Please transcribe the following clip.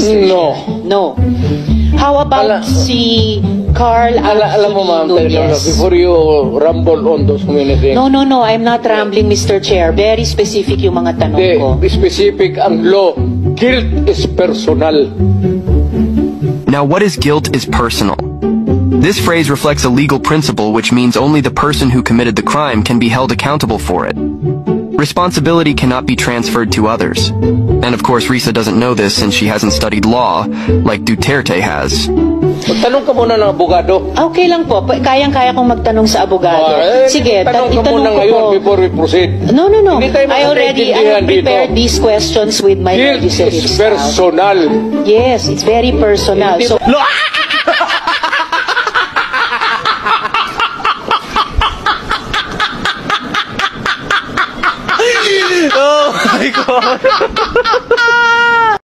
Mr. No. Chair. No. How about si Carl Alam mo, ma'am, Nunez? before you rumble on those community, No, I'm not rambling, Mr. Chair. Very specific yung mga tanong ko. the specific ang law, guilt is personal. Now, what is guilt is personal. This phrase reflects a legal principle which means only the person who committed the crime can be held accountable for it. Responsibility cannot be transferred to others. And of course, Risa doesn't know this since she hasn't studied law like Duterte has. Magtanong ka muna ng abogado. Okay lang po. Kayang-kaya kong magtanong sa abogado. Sige, tanong ka itanong muna ko ngayon po. before we proceed. No. Hindi tayo I magkakaintindihan prepared dito. these questions with my Guilt legislative is staff. personal. Yes, it's very personal. So,